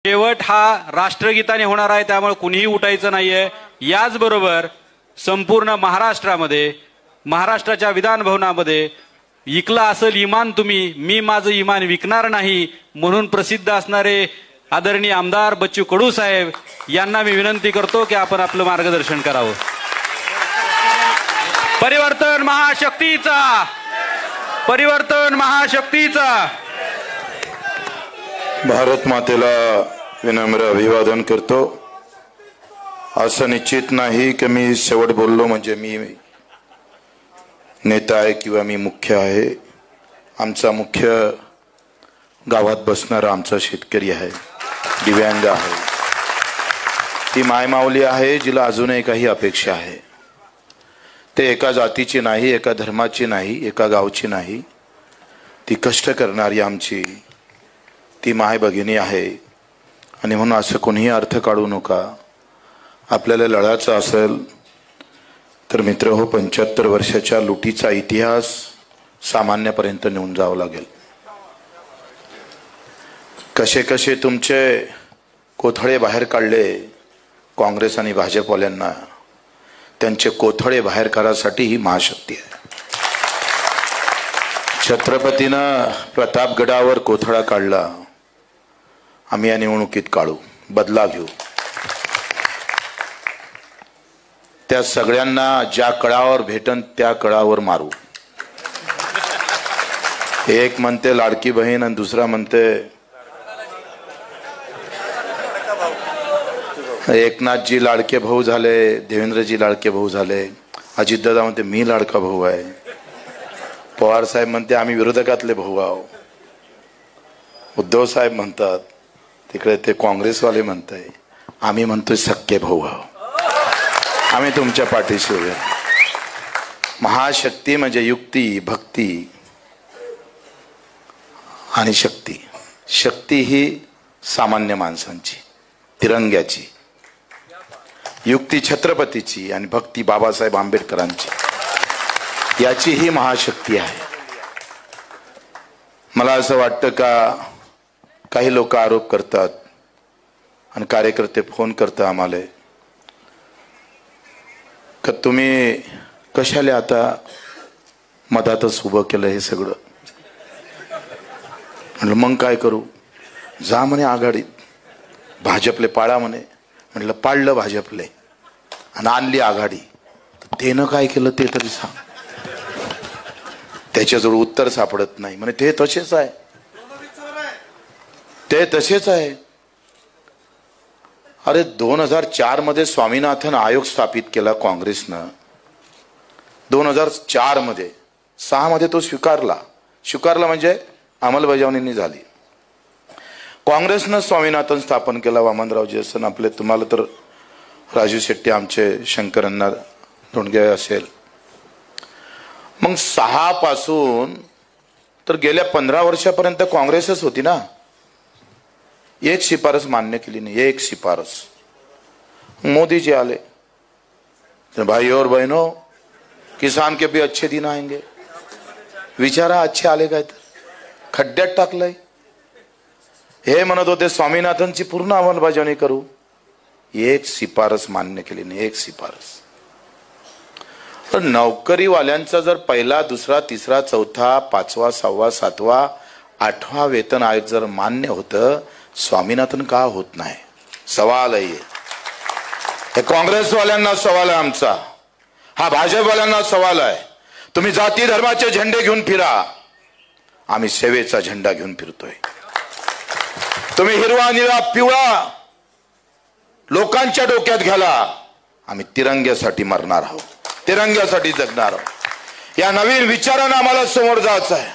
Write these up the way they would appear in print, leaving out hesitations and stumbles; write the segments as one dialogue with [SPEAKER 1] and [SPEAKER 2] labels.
[SPEAKER 1] शेवट हा राष्ट्रगीताने होणार आहे, त्यामुळे कुणीही उठायचं नाहीये। याचबरोबर संपूर्ण महाराष्ट्रामध्ये, महाराष्ट्राच्या विधान भवनामध्ये विकला असेल इमान तुम्ही, मी माझं इमान विकणार नाही म्हणून प्रसिद्ध असणारे आदरणीय आमदार बच्चू कडू साहेब यांना मी विनंती करतो की आपण आपलं मार्गदर्शन करावं। परिवर्तन महाशक्तीचा, परिवर्तन महाशक्तीचा।
[SPEAKER 2] भारत मातेला विनम्र अभिवादन करतो। असं निश्चित नाही की मी शेवट बोललो म्हणजे मी नेता आहे किंवा मी मुख्य आहे। आमचा मुख्य गावात बसणारा आमचा शेतकरी आहे, दिव्यांग आहे, ती मायमाऊली आहे जिला अजूनही काही अपेक्षा आहे। ते एका जातीची नाही, एका धर्माची नाही, एका गावची नाही, ती कष्ट करणारी आमची ती माय भगिनी आहे। आणि म्हणून असं कोणीही अर्थ काढू नका। आपल्याला लढायचं असेल तर मित्र हो, 75 वर्षाच्या लुटीचा इतिहास सामान्यपर्यंत नेऊन जावं लागेल। कसे कसे तुमचे कोथळे बाहेर काढले काँग्रेस आणि भाजपवाल्यांना, त्यांचे कोथळे बाहेर करायसाठी ही महाशक्ती आहे। छत्रपतीनं प्रतापगडावर कोथळा काढला, आम्ही या निवडणुकीत काढू, बदला घेऊ। त्या सगळ्यांना ज्या कळावर भेटन त्या कळावर मारू। एक म्हणते लाडकी बहीण आणि दुसरा म्हणते एकनाथजी लाडके भाऊ झाले, देवेंद्रजी लाडके भाऊ झाले, अजितदादा म्हणते मी लाडका भाऊ आहे, पवार साहेब म्हणते आम्ही विरोधकातले भाऊ आहोत, उद्धव साहेब म्हणतात, तिकडे ते काँग्रेसवाले म्हणताय, आम्ही म्हणतोय सख्खे भाऊ आहोत, आम्ही तुमच्या पाठीशी उभे। महाशक्ती म्हणजे युक्ती, भक्ती आणि शक्ती। शक्ती ही सामान्य माणसांची, तिरंग्याची, युक्ती छत्रपतीची आणि भक्ती बाबासाहेब आंबेडकरांची, याची ही महाशक्ती आहे। मला असं वाटतं का काही लोक आरोप करतात आणि कार्यकर्ते फोन करतात आम्हाला का तुम्ही कशाला आता मधातच उभं केलं हे सगळं। म्हटलं मग काय करू, जा म्हणे आघाडीत, भाजपले पाळा म्हणे। म्हटलं पाळलं भाजपले आणि आणली आघाडी, त्यानं काय केलं ते तरी सांग। त्याच्याजवळ उत्तर सापडत नाही म्हणे, ते तसेच आहे, ते तसेच आहे। अरे 2004 मध्ये स्वामीनाथन आयोग स्थापित केला काँग्रेसनं, 2004 मध्ये, 6 मध्ये तो स्वीकारला म्हणजे अंमलबजावणी झाली। काँग्रेसनं स्वामीनाथन स्थापन केला, वामनरावजी असन आपले, तुम्हाला तर राजू शेट्टी आमचे, शंकरण्णा धोंडगे असेल। मग 6 पासून तर गेल्या 15 वर्षापर्यंत काँग्रेसच होती ना। एक शिफारस मान्य केली नाही, एक शिफारस। मोदी जी आले तो भाई और बहनों, किसान के भी अच्छे दिन आएंगे। विचारा अच्छे आले काय तर खड्ड्यात टाकलंय। हे म्हणत होते स्वामीनाथनची पूर्ण अंमलबजावणी करू, एक शिफारस मान्य केली नाही, एक शिफारस। तर नोकरीवाल्यांचा जर पहिला, दुसरा, तिसरा, चौथा, 5वा, 6वा, 7वा, 8वा वेतन आयोग जर मान्य होतं, स्वामीनाथन का होत नाही? सवाल आहे हे काँग्रेसवाल्यांना सवाल आहे आमचा, हा भाजपवाल्यांना सवाल आहे। तुम्ही जाती धर्माचे झेंडे घेऊन फिरा, आम्ही सेवेचा झेंडा घेऊन फिरतोय। तुम्ही हिरवा, निळा, पिवळा लोकांच्या डोक्यात घाला, आम्ही तिरंग्यासाठी मरणार आहोत, तिरंग्यासाठी जगणार आहोत। या नवीन विचारानं आम्हाला समोर जायचं आहे।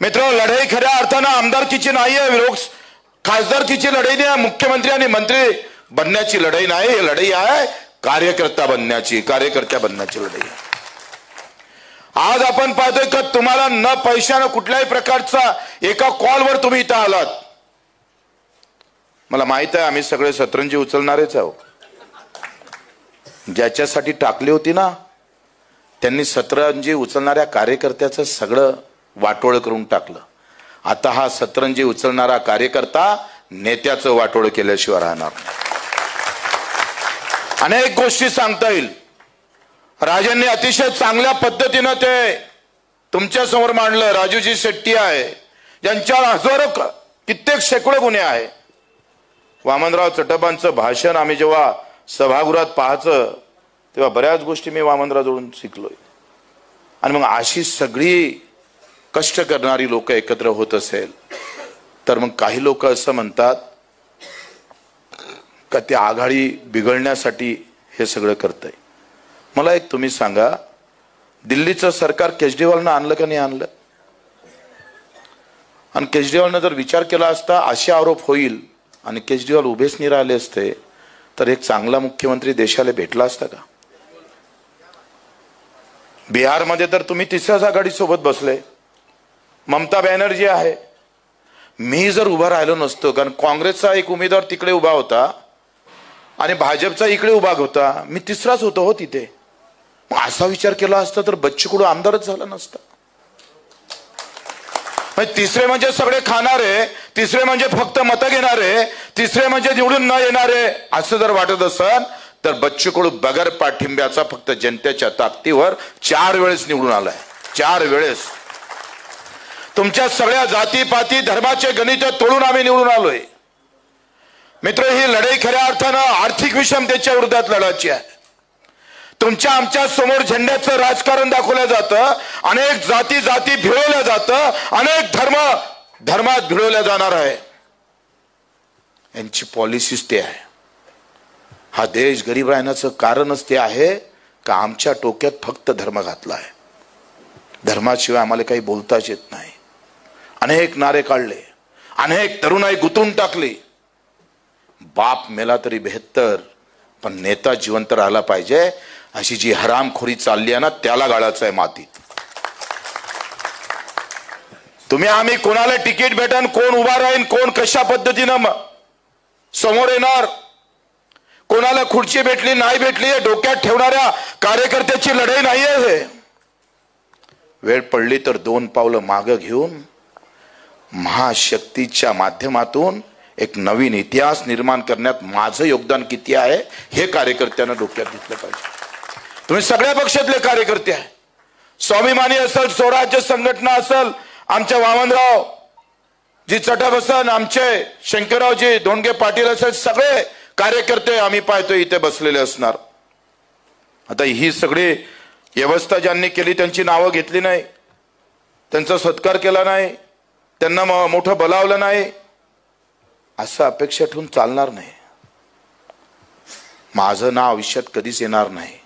[SPEAKER 2] मित्र, लढाई खऱ्या अर्थानं आमदारकीची नाही आहे, खासदारकीची लढाई नाही, मुख्यमंत्री आणि मंत्री बनण्याची लढाई नाही, ही लढाई आहे कार्यकर्ता बनण्याची, कार्यकर्त्या बनण्याची लढाई आहे। आज आपण पाहतोय का तुम्हाला न पैशानं कुठल्याही प्रकारचा एका कॉलवर तुम्ही इथं आलात। मला माहित आहे आम्ही सगळे सतरंजी उचलणारेच आहोत, ज्याच्यासाठी टाकली होती ना त्यांनी सतरंजी उचलणाऱ्या कार्यकर्त्याचं सगळं वाटोळ करून टाकलं। आता हा सतरंजी उचलणारा कार्यकर्ता नेत्याचं वाटोळ केल्याशिवाय राहणार नाही. अनेक गोष्टी सांगता येईल. राजांनी अतिशय चांगल्या पद्धतीनं ते तुमच्या समोर मांडलं. राजूजी शेट्टी आहे ज्यांच्यावर हजारो कित्येक शेकडो गुन्हे आहे. वामनराव चटपांचं भाषण आम्ही जेव्हा सभागृहात पाहायचं तेव्हा बऱ्याच गोष्टी मी वामनराव जोडून शिकलोय. आणि मग अशी सगळी कष्ट करणारी लोक एकत्र होत असेल तर मग काही लोक असं म्हणतात का ती आघाडी बिघडण्यासाठी हे सगळं करतंय. मला एक तुम्ही सांगा, दिल्लीचं सरकार केजरीवालनं आणलं का नाही आणलं? आणि केजरीवालनं जर विचार केला असता असे आरोप होईल आणि केजरीवाल उभेच नाही राहिले असते तर एक चांगला मुख्यमंत्री देशाला भेटला असता का? बिहारमध्ये तर तुम्ही तिसऱ्याच आघाडीसोबत बसले. ममता बॅनर्जी आहे. मी जर उभा राहिलो नसतो, कारण काँग्रेसचा एक उमेदवार तिकडे उभा होता आणि भाजपचा इकडे उभा होता, मी तिसराच होतो हो तिथे. मग असा विचार केला असता तर बच्चू कडू आमदारच झाला नसता. तिसरे म्हणजे सगळे खाणारे, तिसरे म्हणजे फक्त मतं घेणारे, तिसरे म्हणजे निवडून न येणारे असं जर वाटत असेल तर बच्चू कडू बगर पाठिंब्याचा फक्त जनतेच्या ताकदीवर 4 वेळेस निवडून आलाय. 4 वेळेस. तुमच्या सगळ्या जातीपाती धर्माचे गणित तोडून आम्ही निवडून आलोय. मित्र, ही लढाई खऱ्या अर्थानं आर्थिक विषमतेच्या विरोधात लढायची आहे. तुमच्या आमच्या समोर झेंड्याचं राजकारण दाखवलं जातं. अनेक जाती भिडवल्या जातं. अनेक धर्मात भिडवल्या जाणार आहे. यांची पॉलिसीच ते आहे. हा देश गरीब राहण्याचं कारणच ते आहे का आमच्या टोक्यात फक्त धर्म घातला आहे. धर्माशिवाय आम्हाला काही बोलताच येत नाही. अनेक नारे काढले, अनेक तरुणाई गुंतून टाकली. बाप मेला तरी बेहत्तर, पण नेता जिवंत राहिला पाहिजे. अशी जी हरामखोरी चालली आहे ना, त्याला गाळायचं आहे मातीत. तुम्ही आम्ही कोणाला तिकीट भेटन, कोण उभा राहीन, कोण कशा पद्धतीनं समोर येणार, कोणाला खुर्ची भेटली नाही भेटली हे डोक्यात ठेवणाऱ्या कार्यकर्त्याची लढाई नाहीये. हे वेळ पडली तर 2 पावलं मागं घेऊन महाशक्तीच्या माध्यमातून एक नवीन इतिहास निर्माण करण्यात माझं योगदान किती आहे हे कार्यकर्त्यांना डोक्यात घेतलं पाहिजे. तुम्ही सगळ्या पक्षातले कार्यकर्ते आहे. स्वाभिमानी असेल, स्वराज्य संघटना असेल, आमच्या वामनराव जी चटाबसन, आमचे शंकररावजी धोंडगे पाटील असेल, सगळे कार्यकर्ते आम्ही पाहतो इथे बसलेले असणार. आता ही सगळी व्यवस्था ज्यांनी केली त्यांची नावं घेतली नाही, त्यांचा सत्कार केला नाही, त्यांना मोठं बोलावलं नाही, असं अपेक्षा ठेवून चालणार नाही. माझं नाव आयुष्यात कधीच येणार नाही,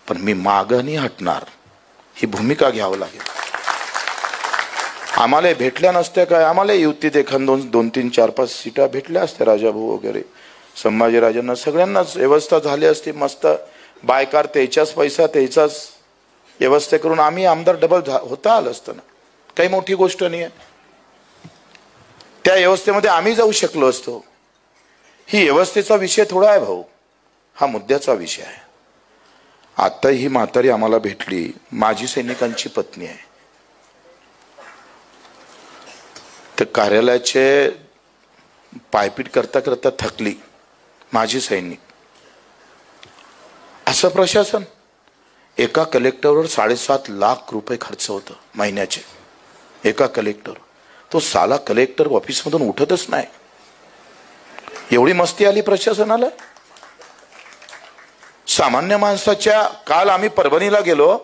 [SPEAKER 2] पण मी मागं नाही हटणार ही भूमिका घ्यावं लागेल. आम्हाला भेटल्या नसत्या काय, आम्हाला युतीत एखाद 2, 3, 4, 5 सीटा भेटल्या असत्या, राजाभाऊ वगैरे, संभाजीराजांना सगळ्यांनाच व्यवस्था झाली असती मस्त. बायकार त्याच्याच पैसा त्याचाच व्यवस्था करून आम्ही आमदार डबल होता आलं असतं ना. काही मोठी गोष्ट नाही आहे. त्या व्यवस्थेमध्ये आम्ही जाऊ शकलो असतो. ही व्यवस्थेचा विषय थोडा आहे भाऊ, हा मुद्द्याचा विषय आहे. आता ही म्हातारी आम्हाला भेटली, माजी सैनिकांची पत्नी आहे. तर कार्यालयाचे पायपीट करता करता थकली, माजी सैनिक. असं प्रशासन, एका कलेक्टरवर 7.5 लाख रुपये खर्च होतं महिन्याचे. एका कलेक्टर, तो साला कलेक्टर ऑफिसमधून उठतच नाही. एवढी मस्ती आली प्रशासनाला. सामान्य माणसाच्या, काल आम्ही परभणीला गेलो,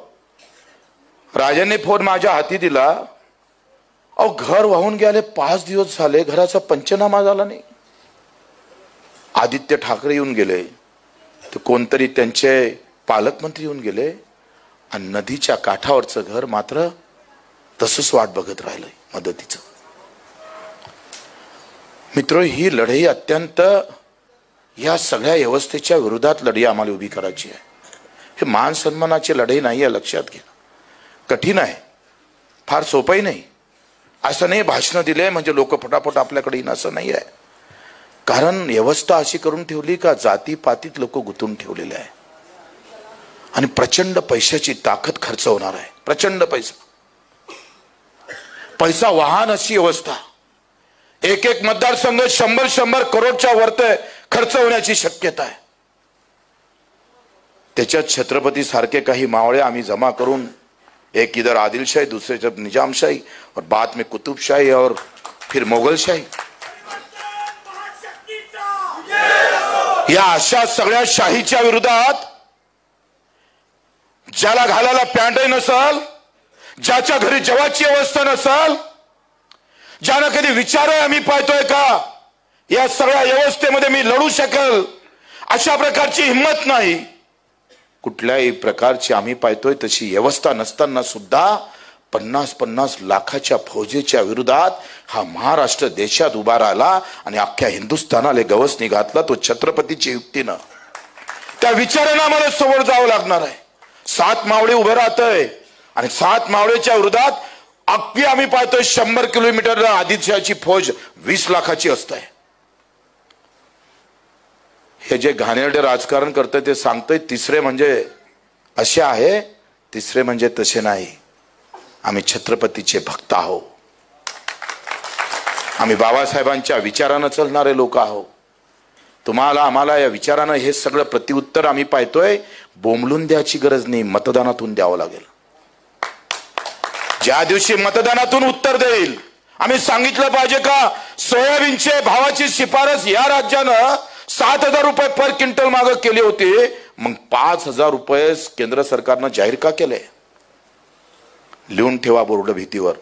[SPEAKER 2] राजांनी फोन माझ्या हाती दिला. अहो घर वाहून गेले, 5 दिवस झाले, घराचा पंचनामा झाला नाही. आदित्य ठाकरे येऊन गेले, तर कोणतरी त्यांचे पालकमंत्री येऊन गेले, आणि नदीच्या काठावरचं घर मात्र तसंच वाट बघत राहिलंय मदतीचं. मित्र, ही लढाई अत्यंत या सगळ्या व्यवस्थेच्या विरोधात लढाई आम्हाला उभी करायची आहे. हे मान सन्मानाची लढाई नाही आहे, लक्षात घ्या. कठीण आहे, फार सोपंही नाही. असं नाही भाषणं दिले म्हणजे लोक फटाफट आपल्याकडे येईन असं नाही आहे. कारण व्यवस्था अशी करून ठेवली का जातीपातीत लोक गुंतून ठेवलेले आहे, आणि प्रचंड पैशाची ताकद खर्च होणार आहे. प्रचंड पैसा वाहन अशी व्यवस्था. एक एक मतदारसंघ 100 करोडच्या वरती खर्च होण्याची शक्यता आहे. त्याच्यात छत्रपती सारखे काही मावळे आम्ही जमा करून एक इधर आदिलशाही, दूसरे जब निजामशाही और बाद में कुतुबशाही और फिर मोगलशाही, या अशा सगळ्या शाहीच्या विरोधात ज्याला घालायला पॅन्टही नसल, ज्याच्या घरी जेवायची अवस्था नसल, ज्यानं कधी विचार आम्ही पाहतोय का या सगळ्या व्यवस्थेमध्ये मी लढू शकेल, अशा प्रकारची हिंमत नाही. कुठल्याही प्रकारची आम्ही पाहतोय तशी व्यवस्था नसताना सुद्धा 50-50 लाखाच्या फौजेच्या विरोधात हा महाराष्ट्र देशात उभा राहिला आणि अख्ख्या हिंदुस्थानाला गवसणी घातला. तो छत्रपतीच्या युक्तीनं, त्या विचारानं आम्हाला समोर जावं लागणार आहे. 7 मावळे उभे राहतय आणि 7 मावळेच्या विरोधात अगदी आम्ही पाहतोय 100 किलोमीटर आदिलशाहीची फौज 20 लाखाची असते. हे जे घाणेरडे राजकारण करतंय ते सांगतोय तिसरे म्हणजे असे आहे, तिसरे म्हणजे तसे नाही. आम्ही छत्रपतीचे भक्त आहोत. आम्ही बाबासाहेबांच्या विचारानं चालणारे लोक आहोत. तुम्हाला आम्हाला या विचारानं हे सगळं प्रतिउत्तर आम्ही पाहतोय. बोंबलून द्यायची गरज नाही, मतदानातून द्यावं लागेल. ज्या दिवशी मतदानातून उत्तर देईल, आम्ही सांगितलं पाहिजे का सोयाबीनचे भावाची शिफारस या राज्यानं 7,000 रुपये पर क्विंटल मागे केली होती, मग 5,000 रुपये केंद्र सरकारनं जाहीर का केले? लिहून ठेवा बोर्ड भीतीवर,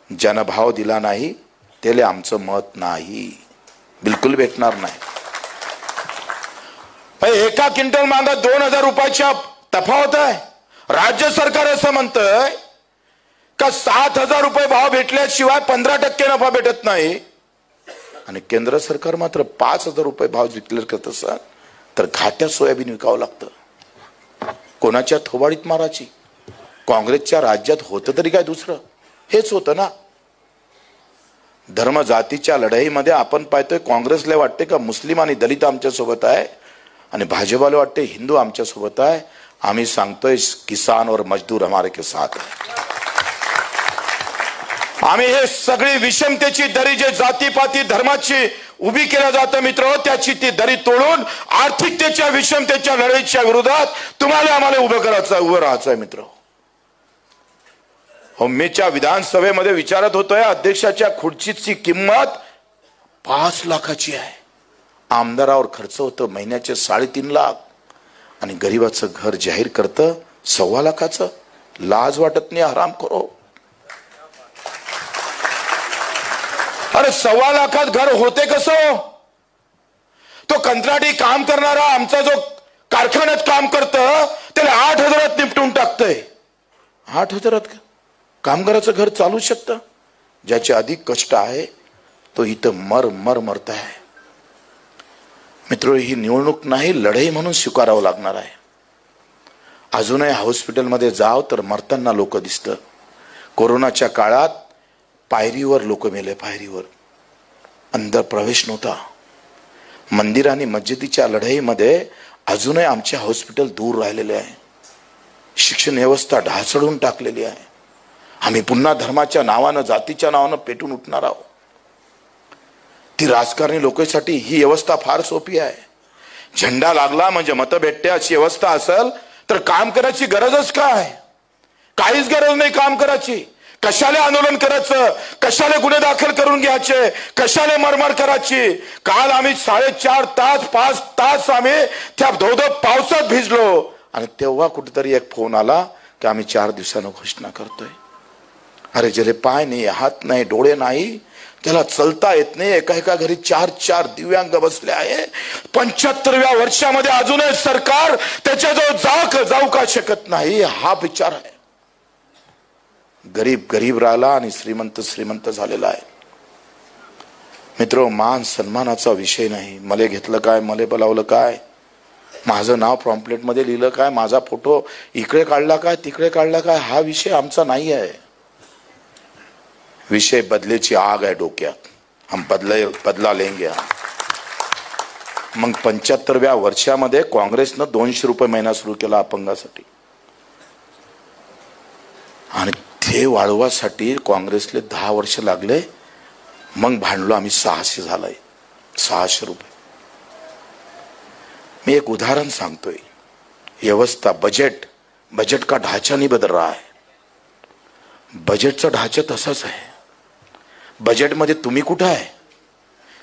[SPEAKER 2] ज्यानं भाव दिला नाही त्याला आमचं मत नाही, बिलकुल भेटणार नाही. एका क्विंटल मागे 2,000 रुपयाच्या तफावत आहे. राज्य सरकार असं म्हणतंय का 7,000 रुपये भाव भेटल्याशिवाय 15% नफा भेटत नाही, आणि केंद्र सरकार मात्र 5,000 रुपये भाव डिक्लेअर करत असेल तर घाट्या सोयाबीन विकावं लागतं. कोणाच्या थोबाडीत माराची? काँग्रेसच्या राज्यात होतं तरी काय दुसरं? हेच होतं ना. धर्म जातीच्या लढाईमध्ये आपण पाहतोय काँग्रेसला वाटते का मुस्लिम आणि दलित आमच्या सोबत आहे आणि भाजपाला वाटते हिंदू आमच्या सोबत आहे. आम्ही सांगतोय किसान और मजदूर हमारे के साथ है. आम्ही हे सगळी विषमतेची दरी जे जातीपाती धर्माची उभी केल्या जातं मित्र, त्याची ती दरी तोडून आर्थिकतेच्या विषमतेच्या लढाईच्या विरोधात तुम्हाला आम्हाला उभं राहायचं आहे मित्र. मीच्या विधानसभेमध्ये विचारत होतोय, अध्यक्षाच्या खुर्चीची किंमत 5 लाखाची आहे. आमदारावर खर्च होतं महिन्याचे 3.5 लाख आणि गरीबाचं घर जाहीर करतं 1.25 लाखाचं. लाज वाटत नाही? आराम करो. अरे 1.25 लाखात घर होते कसं? तो कंत्राटी काम करणारा आमचा जो कारखान्यात काम करतं त्याला 8,000 निपटून टाकतंय. 8,000 कामगाराचं घर चालू शकतं? ज्याचे अधिक कष्ट आहे तो इथं मरत आहे. मित्र, ही निवडणूक नाही, लढाई म्हणून स्वीकारावं लागणार आहे. अजूनही हॉस्पिटलमध्ये जाव तर मरताना लोक दिसतं. कोरोनाच्या काळात पायरीवर लोक मेले, पायरीवर. अंदर प्रवेश नव्हता. मंदिर आणि मस्जिदीच्या लढाईमध्ये अजूनही आमचे हॉस्पिटल दूर राहिलेले आहे. शिक्षण व्यवस्था ढासळून टाकलेली आहे. आम्ही पुन्हा धर्माच्या नावानं, जातीच्या नावानं पेटून उठणार आहोत. ती राजकारणी लोकांसाठी ही व्यवस्था फार सोपी आहे. झेंडा लागला म्हणजे मतं भेटते अशी व्यवस्था असेल तर काम करायची गरजच काय? काहीच गरज नाही काम करायची. कशाला आंदोलन करायचं? कशाला गुन्हे दाखल करून घ्यायचे? कशाला मरमर करायची? काल आम्ही 4.5 तास 5 तास आम्ही त्या धोधो पावसात भिजलो आणि तेव्हा कुठेतरी एक फोन आला की आम्ही 4 दिवसानं घोषणा करतोय. अरे ज्याला पाय नाही, हात नाही, डोळे नाही, त्याला चलता येत नाही, एका घरी 4 दिव्यांग बसले आहे. 75व्या वर्षामध्ये अजूनही सरकार त्याच्याजवळ जाऊ का शकत नाही? हा विचार आहे. गरीब राहिला आणि श्रीमंत झालेला आहे. मित्र, मान सन्मानाचा विषय नाही. मले घेतलं काय, मले बोलावलं काय, माझं नाव पॉम्पलेट मध्ये लिहिलं काय, माझा फोटो इकडे काढला काय, तिकडे काढला काय, हा विषय आमचा नाही आहे. विषय बदलेची आग आहे डोक्यात. हम बदला लेंगे. मग 75व्या वर्षामध्ये काँग्रेसनं 200 रुपये महिना सुरू केला अपंगासाठी, आणि ते वाढवासाठी काँग्रेसले 10 वर्ष लागले. मग भांडलो आम्ही, 600 झालंय, 600 रुपये. मी एक उदाहरण सांगतोय. व्यवस्था, बजट का ढांचा नहीं बदल रहा है. बजेटचा ढांचा तसाच आहे. बजेटमध्ये तुम्ही कुठं आहे,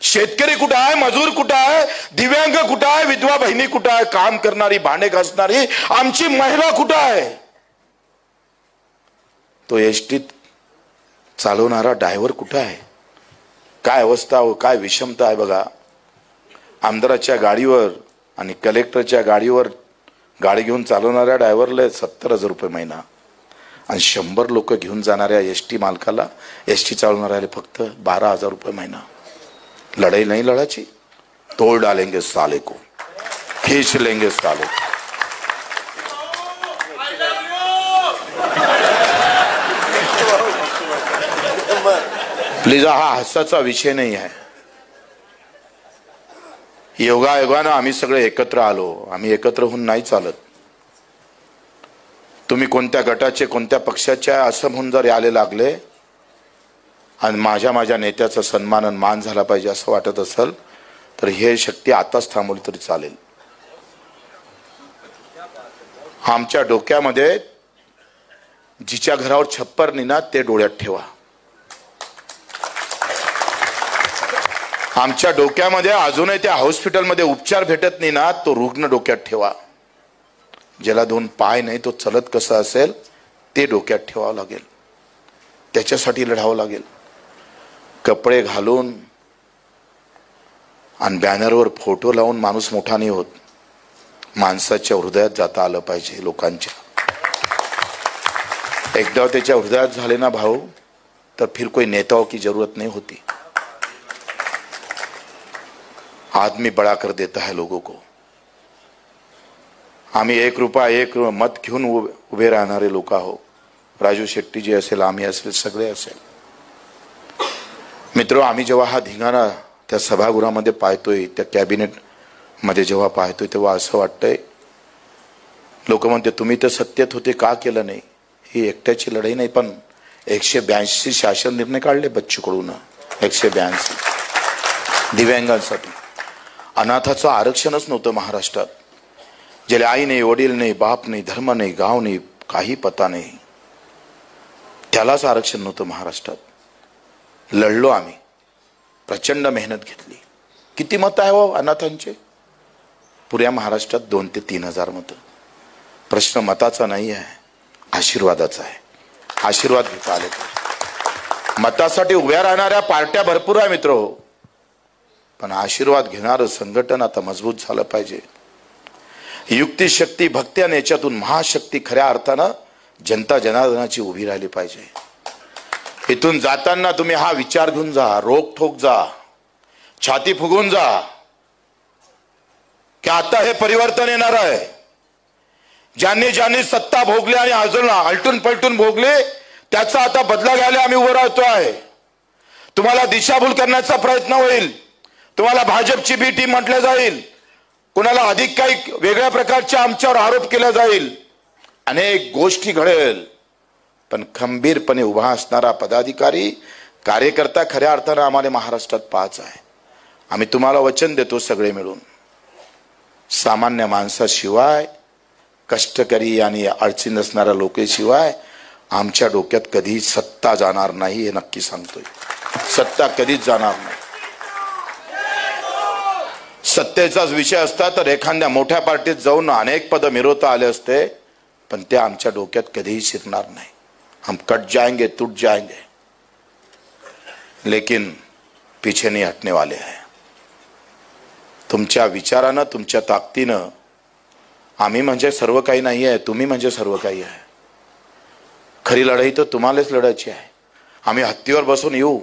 [SPEAKER 2] शेतकरी कुठं आहे, मजूर कुठं आहे, दिव्यांग कुठं आहे, विधवा बहिणी कुठं आहे, काम करणारी, भांडे घासणारी आमची महिला कुठं आहे, तो एसटीत चालवणारा ड्रायव्हर कुठं आहे. काय अवस्था हो, काय विषमता आहे बघा. आमदाराच्या गाडीवर आणि कलेक्टरच्या गाडीवर गाडी घेऊन चालवणाऱ्या ड्रायव्हरला 70,000 रुपये महिना आणि 100 लोक घेऊन जाणाऱ्या एसटी मालकाला, एसटी चालवणाऱ्याला फक्त 12,000 रुपये महिना. लड़ाई नहीं लड़ाची, तोड़ डालेंगे साले को, खींच लेंगे साले को. प्लीज, हा हसाचा विषय नाही आहे. योगायोगानं आम्ही सगळे एकत्र आलो. आम्ही एकत्र होऊन नाही चालत. तुम्ही कोणत्या गटाचे, कोणत्या पक्षाचे असं म्हणून जर याले लागले आणि माझ्या नेत्याचा सन्मान आणि मान झाला पाहिजे असं वाटत असेल तर हे शक्ती आताच थांबवली तरी चालेल. आमच्या डोक्यामध्ये जिच्या घरावर छप्पर नाही ना ते डोळ्यात ठेवा. आमच्या डोक्यामध्ये अजूनही त्या हॉस्पिटलमध्ये उपचार भेटत नाही ना तो रुग्ण डोक्यात ठेवा. ज्याला 2 पाय नाही तो चलत कसं असेल ते डोक्यात ठेवावं लागेल. त्याच्यासाठी लढावं लागेल. कपडे घालून आणि बॅनरवर फोटो लावून माणूस मोठा नाही होत. माणसाच्या हृदयात जाता आलं पाहिजे. लोकांच्या एकदा त्याच्या हृदयात झाले ना भाऊ तर फिर कोई नेताओं की जरूरत नहीं होती. आदमी बड़ा कर देता है लोगों को. आम्ही 1 रुपया 1 मत घेऊन उभे राहणारे लोक आहो. राजू शेट्टी जी असेल, आम्ही असेल, सगळे असेल. मित्र, आम्ही जेव्हा हा धिंगाणा त्या सभागृहामध्ये पाहतोय, त्या कॅबिनेट मध्ये जेव्हा पाहतोय तेव्हा असं वाटतंय, लोक म्हणते तुम्ही तर सत्तेत होते का केलं नाही. ही एकट्याची लढाई नाही, पण 182 शासन निर्णय काढले बच्चू कडून. 182 दिव्यांगांसाठी. अनाथाचं आरक्षणच नव्हतं महाराष्ट्रात. ज्याला आई नाही, वडील नाही, बाप नाही, धर्म नाही, गाव नाही, काही पता नाही, त्यालाच आरक्षण नव्हतं महाराष्ट्रात. लढलो आम्ही, प्रचंड मेहनत घेतली. किती मत आहे हो अनाथांचे पुऱ्या महाराष्ट्रात? 2 ते 3 हजार मतं. प्रश्न मताचा नाही आहे, आशीर्वादाचा आहे. आशीर्वाद घेता आले. मतासाठी उभ्या राहणाऱ्या पार्ट्या भरपूर आहे मित्र, पण आशीर्वाद घेणारं संघटन आता मजबूत झालं पाहिजे. युक्ती, शक्ती, भक्ती आणि याच्यातून महाशक्ती खऱ्या अर्थानं जनता जनार्दनाची उभी राहिली पाहिजे. इथून जाताना तुम्ही हा विचार घेऊन जा, रोखठोक जा, छाती फुगून जा की आता हे परिवर्तन येणार आहे. ज्यांनी सत्ता भोगली आणि अजून आलटून पलटून भोगले त्याचा आता बदला घ्यायला आम्ही उभं राहतो आहे. तुम्हाला दिशाभूल करण्याचा प्रयत्न होईल. तुम्हाला भाजपची बी टीम म्हटलं जाईल. कुणाला अधिक काही वेगळ्या प्रकारच्या आमच्यावर आरोप केला जाईल. अनेक गोष्टी घडेल, पण खंबीरपणे उभा असणारा पदाधिकारी, कार्यकर्ता खऱ्या अर्थानं आम्हाला महाराष्ट्रात पाहायचा आहे. आम्ही तुम्हाला वचन देतो सगळे मिळून, सामान्य माणसाशिवाय, कष्टकरी आणि अडचणी असणाऱ्या लोकांशिवाय आमच्या डोक्यात कधी सत्ता जाणार नाही. हे नक्की सांगतोय. सत्ता कधीच जाणार नाही. सत्तेचाच विषय असता तर एखाद्या मोठ्या पार्टीत जाऊन अनेक पद मिळवता आले असते, पण ते आमच्या डोक्यात कधीही शिरणार नाही. हम कट जाएंगे, टूट जाएंगे, लेकिन पीछे नहीं हटने वाले हैं. तुमच्या विचारानं, तुमच्या ताकदीनं आम्ही म्हणजे सर्व काही नाही आहे, तुम्ही म्हणजे सर्व काही आहे. खरी लढाई तर तुम्हालाच लढायची आहे. आम्ही हत्तीवर बसून येऊ,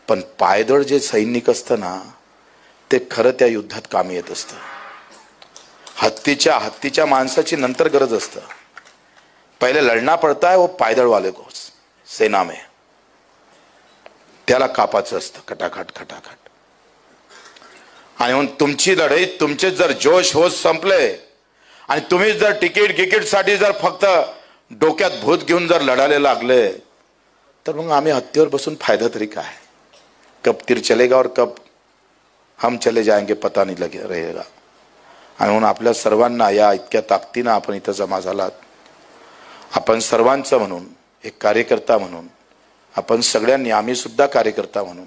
[SPEAKER 2] पण पायदळ जे सैनिक असतं ना ते खरं त्या युद्धात कामी येत असतं. हत्तीच्या माणसाची नंतर गरज असतं. पहिले लढना पडता है वो पायदळ वाले को सेना में, त्याला कापाचं असतं खटाखट खटाखट. आणि म्हणून तुमची लढाई, तुमचे जर जोश होश संपले आणि तुम्ही जर तिकीट साठी जर फक्त डोक्यात भूत घेऊन जर लढायला लागले तर मग आम्ही हत्तीवर बसून फायदा तरी काय. कब तीर चलेगा और कब हम चले जाएंगे पता नहीं लगे रहेगा. आणि म्हणून आपल्या सर्वांना या इतक्या ताकदीनं आपण इथं जमा झालात. आपण सर्वांचं म्हणून, एक कार्यकर्ता म्हणून, आपण सगळ्यांनी, आम्ही सुद्धा कार्यकर्ता म्हणून,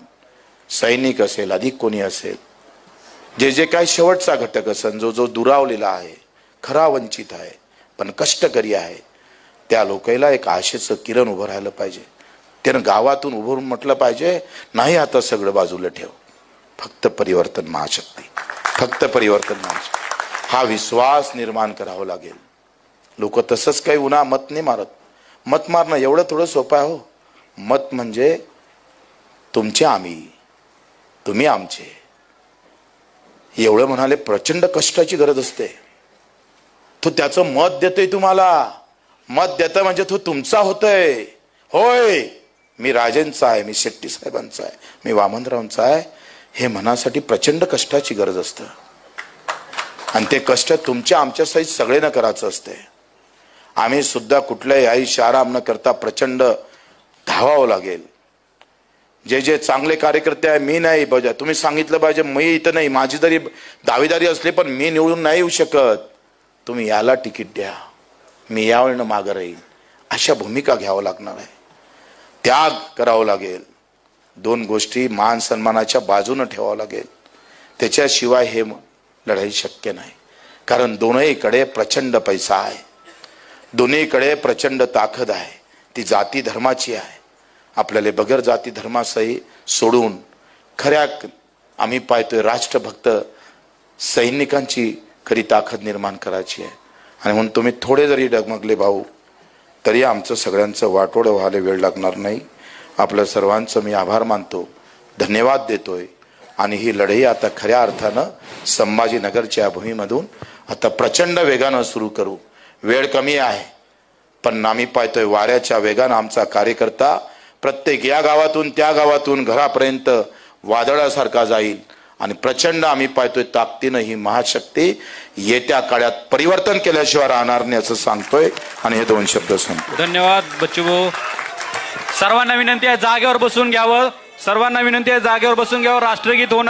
[SPEAKER 2] सैनिक असेल अधिक कोणी असेल, जे जे काही शेवटचा घटक असेल, जो जो दुरावलेला आहे, खरा वंचित आहे पण कष्टकरी आहे, त्या लोकांना एक आशेचं किरण उभं राहिलं पाहिजे. त्यानं गावातून उभं म्हटलं पाहिजे, नाही आता सगळं बाजूला ठेव, फक्त परिवर्तन महाशक्ती, फक्त परिवर्तन महाशक्ती, हा विश्वास निर्माण करावा लागेल. लोक तसंच काही उन्हा मत नाही मारत. मत मारणं एवढं थोडं सोपं आहे हो. मत म्हणजे तुमचे आम्ही, तुम्ही आमचे, एवढं म्हणाले प्रचंड कष्टाची गरज असते. तो त्याचं मत देतोय तुम्हाला, मत देतं म्हणजे तो तुमचा होतोय. होय, मी राजेंचा आहे, मी शेट्टी साहेबांचा आहे, मी वामनरावांचा आहे, हे मनासाठी प्रचंड कष्टाची गरज असतं. आणि ते कष्ट तुमच्या आमच्या सहित सगळेनं करायचं असते. आम्ही सुद्धा कुठल्याही आयुष्य आराम न करता प्रचंड धावावं लागेल. जे जे चांगले कार्यकर्ते आहे, मी नाही बजा, तुम्ही सांगितलं पाहिजे मी इथं नाही, माझी जरी दावेदारी असली पण मी निवडून नाही येऊ शकत, तुम्ही याला तिकीट द्या, मी यावेळेनं मागं राहील, अशा भूमिका घ्यावं लागणार आहे. त्याग करावं लागेल. दोन गोष्टी मान सन्मानाच्या बाजूनं ठेवावं लागेल. त्याच्याशिवाय हे लढाई शक्य नाही. कारण दोन्हीकडे प्रचंड पैसा आहे, दोन्हीकडे प्रचंड ताकद आहे. ती जाती धर्माची आहे. आपल्याला बगर जाती धर्मासही सोडून खऱ्या आम्ही पाहतोय राष्ट्रभक्त सैनिकांची खरी ताकद निर्माण करायची आहे. आणि म्हणून तुम्ही थोडे जरी डगमगले भाऊ तरी आमचं सगळ्यांचं वाटोळं व्हायला वेळ लागणार नाही. आपल्या सर्वांचं मी आभार मानतो, धन्यवाद देतोय. आणि ही लढाई आता खऱ्या अर्थानं संभाजीनगरच्या भूमीमधून आता प्रचंड वेगानं सुरू करू. वेळ कमी आहे पण आम्ही पाहतोय वाऱ्याच्या वेगानं आमचा कार्यकर्ता प्रत्येक या गावातून त्या गावातून घरापर्यंत वादळासारखा जाईल. आणि प्रचंड आम्ही पाहतोय ताकदीनं ही महाशक्ती येत्या काळात परिवर्तन केल्याशिवाय राहणार नाही असं सांगतोय. आणि हे दोन शब्द सांगतो.
[SPEAKER 1] धन्यवाद बच्चूभाऊ. सर्वांना विनंती आहे जागेवर बसून घ्यावं. सर्वांना विनंती आहे जागेवर बसून घ्यावं. राष्ट्रगीत होणार.